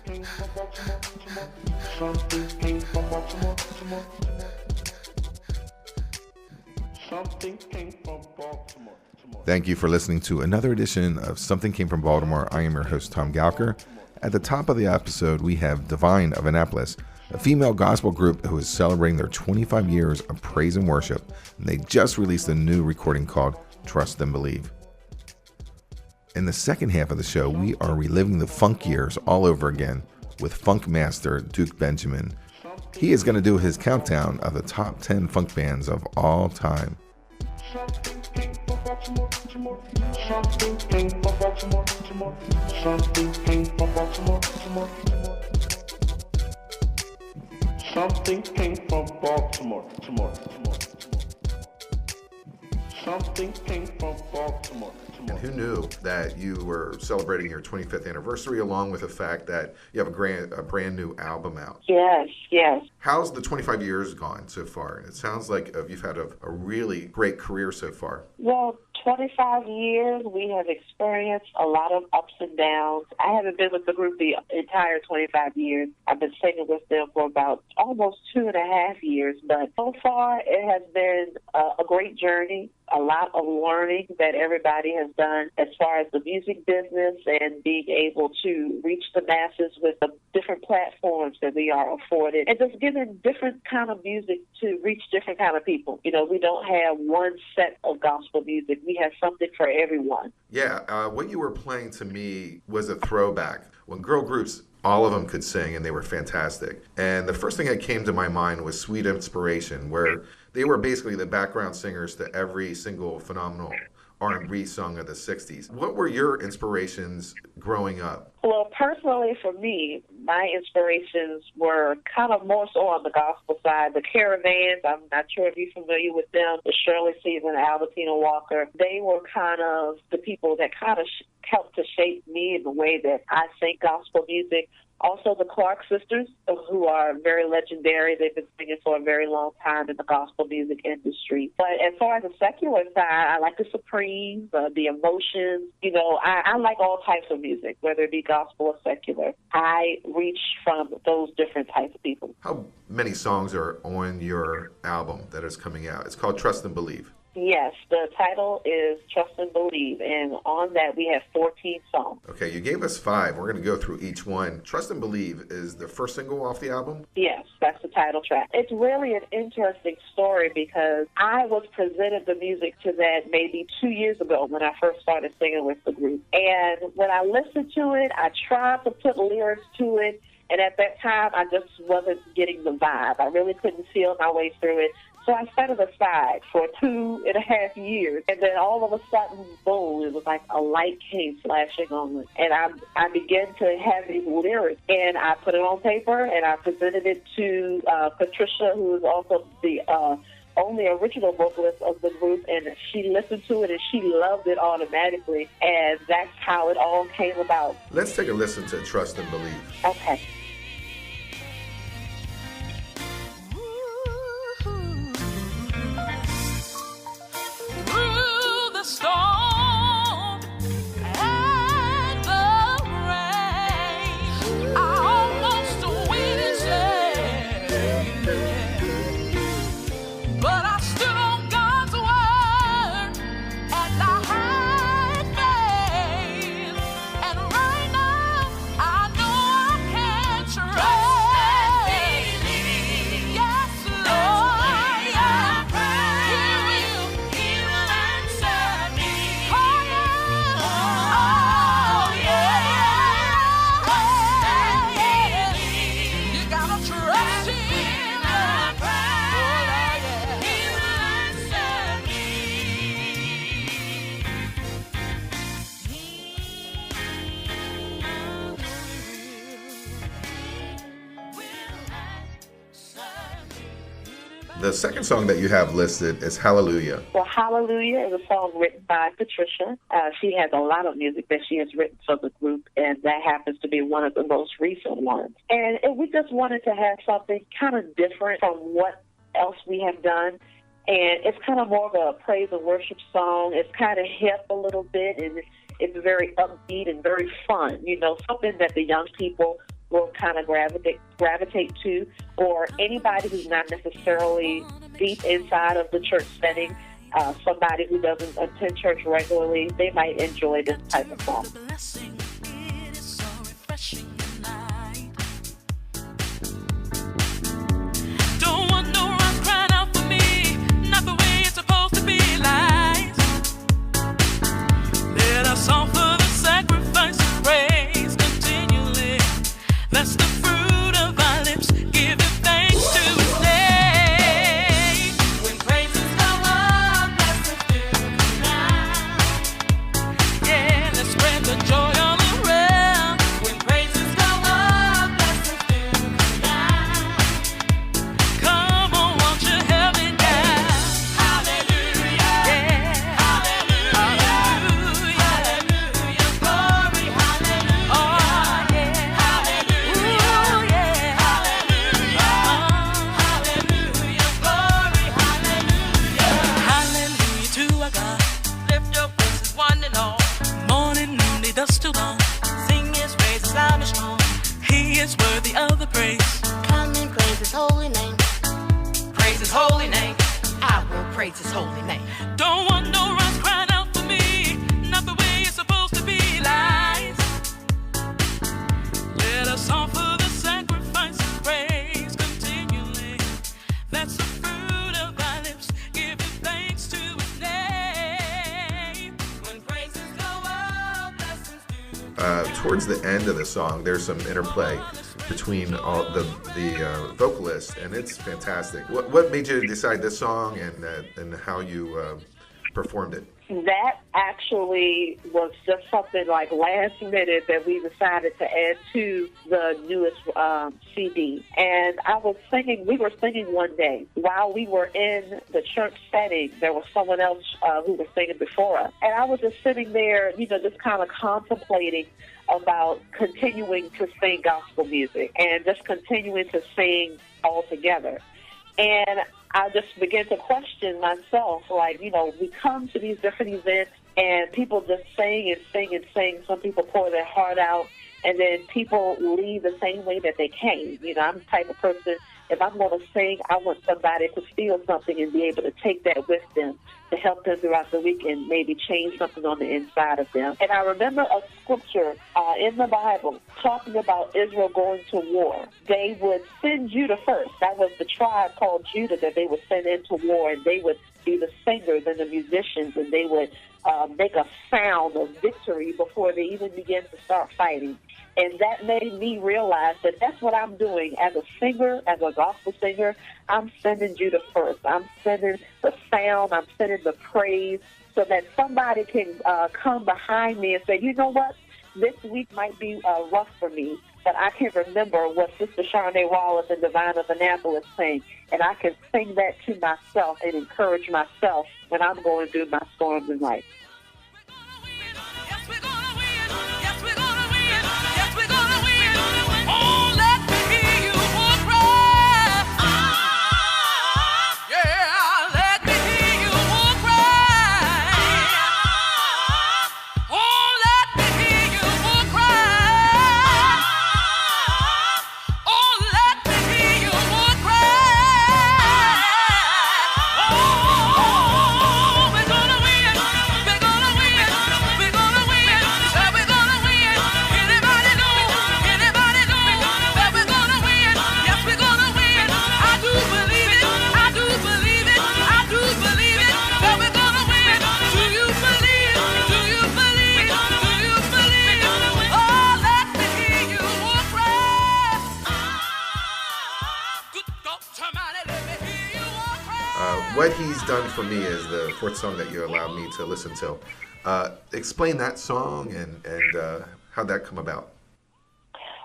Thank you for listening to another edition of Something Came from Baltimore. I am your host, Tom Gowker. At the top of the episode, we have DiVine of Annapolis, a female gospel group who is celebrating their 25 years of praise and worship, and they just released a new recording called Trust and Believe. In the second half of the show, we are reliving the funk years all over again with funk master Duke Benjamin. He is going to do his countdown of the top 10 funk bands of all time. Something came from Baltimore. Something came from Baltimore. Something came from Baltimore. Something came from Baltimore. And who knew that you were celebrating your 25th anniversary, along with the fact that you have a brand new album out? Yes. How's the 25 years gone so far? It sounds like you've had a really great career so far. Well, 25 years, we have experienced a lot of ups and downs. I haven't been with the group the entire 25 years. I've been singing with them for about almost 2.5 years, but so far it has been a great journey, a lot of learning that everybody has done as far as the music business and being able to reach the masses with the different platforms that we are afforded, and just giving different kind of music to reach different kind of people. You know, we don't have one set of gospel music. We have something for everyone. Yeah, what you were playing to me was a throwback. When girl groups, all of them could sing, and they were fantastic. And the first thing that came to my mind was Sweet Inspiration, where they were basically the background singers to every single phenomenal R&B song of the 60s. What were your inspirations growing up? Well, personally for me, my inspirations were kind of more so on the gospel side. The Caravans, I'm not sure if you're familiar with them, the Shirley Caesar and Albertina Walker, they were kind of the people that kind of helped to shape me in the way that I sing gospel music. Also, the Clark sisters, who are very legendary. They've been singing for a very long time in the gospel music industry. But as far as the secular side, I like the Supremes, the Emotions. You know, I like all types of music, whether it be gospel or secular. I reach from those different types of people. How many songs are on your album that is coming out? It's called Trust and Believe. Yes, the title is Trust and Believe, and on that we have 14 songs. Okay, you gave us 5. We're going to go through each one. Trust and Believe is the first single off the album? Yes, that's the title track. It's really an interesting story because I was presented the music to that maybe 2 years ago when I first started singing with the group. And when I listened to it, I tried to put lyrics to it, and at that time I just wasn't getting the vibe. I really couldn't feel my way through it. So I set it aside for 2.5 years, and then all of a sudden, boom, it was like a light came flashing on it. And I began to have these lyrics, and I put it on paper, and I presented it to Patricia, who is also the only original vocalist of the group, and she listened to it, and she loved it automatically, and that's how it all came about. Let's take a listen to Trust and Believe. Okay. Storm and the rain, I almost went insane, but I stood on God's word and I had faith, and right now I know I can trust. Yes, Lord, He will answer me. The second song that you have listed is Hallelujah. Well, Hallelujah is a song written by Patricia. She has a lot of music that she has written for the group, and that happens to be one of the most recent ones. And we just wanted to have something kind of different from what else we have done. And it's kind of more of a praise and worship song. It's kind of hip a little bit, and it's very upbeat and very fun. You know, something that the young people will kind of gravitate to, or anybody who's not necessarily deep inside of the church setting, somebody who doesn't attend church regularly, they might enjoy this type of song. Towards the end of the song, there's some interplay between all the vocalists, and it's fantastic. What made you decide this song and how you performed it? That actually was just something like last minute that we decided to add to the newest CD. And we were singing one day. While we were in the church setting, there was someone else who was singing before us. And I was just sitting there, just kind of contemplating about continuing to sing gospel music and just continuing to sing all together. And I just began to question myself, like, we come to these different events and people just sing and sing and sing. Some people pour their heart out, and then people leave the same way that they came. I'm the type of person, if I'm going to sing, I want somebody to feel something and be able to take that with them to help them throughout the week and maybe change something on the inside of them. And I remember a scripture in the Bible talking about Israel going to war. They would send Judah first. That was the tribe called Judah that they would send into war, and they would be the singers and the musicians, and they would make a sound of victory before they even begin to start fighting. And that made me realize that that's what I'm doing as a singer, as a gospel singer. I'm sending Judah first. I'm sending the sound. I'm sending the praise so that somebody can come behind me and say, you know what, this week might be rough for me, but I can remember what Sister Charnay Wallace and DiVine of Annapolis sang, and I can sing that to myself and encourage myself when I'm going through my storms in life. What He's Done For Me is the fourth song that you allowed me to listen to. Explain that song and how'd that come about?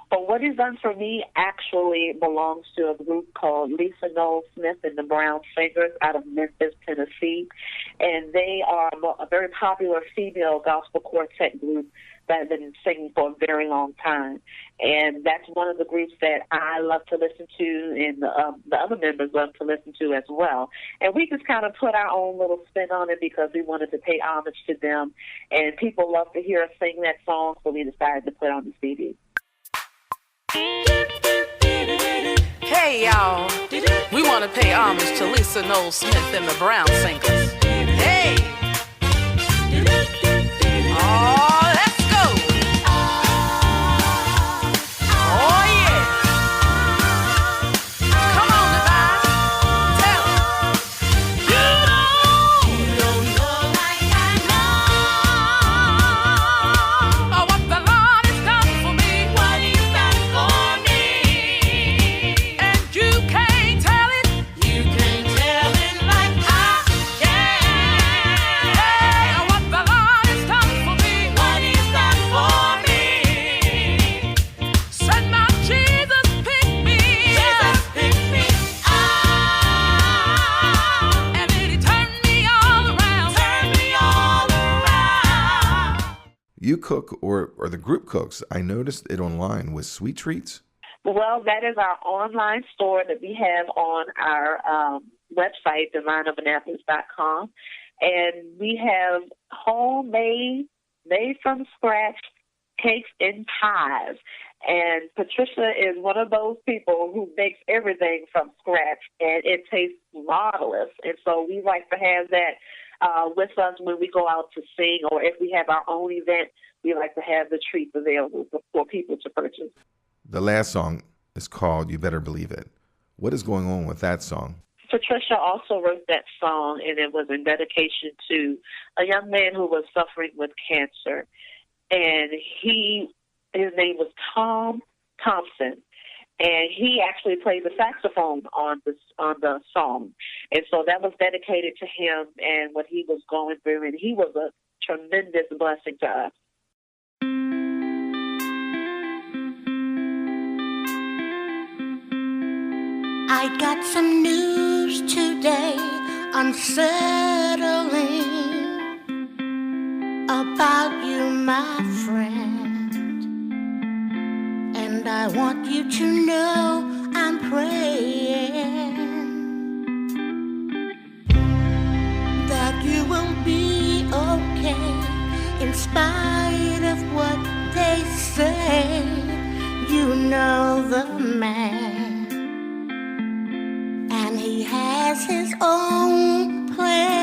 But What He's Done For Me actually belongs to a group called Lisa Noel Smith and the Brown Singers out of Memphis, Tennessee. And they are a very popular female gospel quartet group that have been singing for a very long time. And that's one of the groups that I love to listen to, and the other members love to listen to as well. And we just kind of put our own little spin on it because we wanted to pay homage to them. And people love to hear us sing that song, so we decided to put it on the CD. Hey y'all, we want to pay homage to Lisa Noel Smith and the Brown Singers. Hey! Oh, let's go! Oh yeah! Come on, DiVine, tell it. You don't know like I know. Oh, what the Lord has done for me. What He's done for me. And you can't tell it. You can't tell it like I can. Hey, what the Lord has done for me. What He's done for me. Said my Jesus picked me. Jesus picked me up. And then He turned me all around. Turned me all around. You cook, or the group cooks. I noticed it online with sweet treats. Well, that is our online store that we have on our website, DiVineOfAnnapolis.com. And we have homemade, made from scratch cakes and pies. And Patricia is one of those people who makes everything from scratch, and it tastes marvelous. And so we like to have that with us when we go out to sing, or if we have our own event, we like to have the treats available for people to purchase. The last song is called You Better Believe It. What is going on with that song? Patricia also wrote that song, and it was in dedication to a young man who was suffering with cancer. And his name was Tom Thompson, and he actually played the saxophone on the song. And so that was dedicated to him and what he was going through, and he was a tremendous blessing to us. I got some news today, unsettling, about you, my friend. And I want you to know I'm praying that you will be okay in spite of what they say. You know the man, and he has his own plan.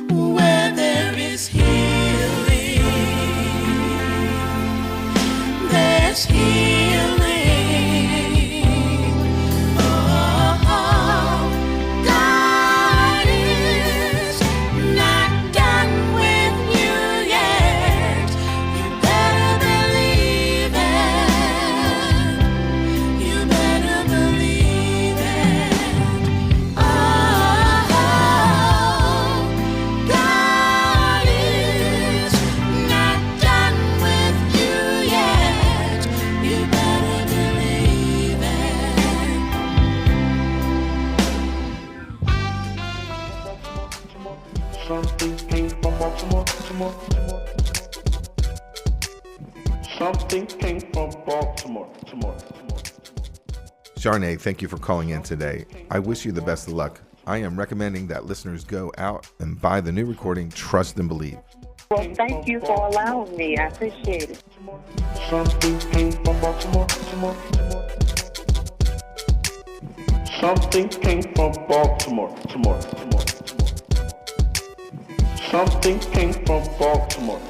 Where there is healing, there's healing. Oh, God is not done with you yet. You better believe it. You better believe it. Oh, God is not done with you yet. You better believe it. Something came from Baltimore. Something came from Baltimore. Sharnae, thank you for calling in today. I wish you the best of luck. I am recommending that listeners go out and buy the new recording, Trust and Believe. Well, thank you for allowing me. I appreciate it. Something came from Baltimore. Something came from Baltimore. Something came from Baltimore.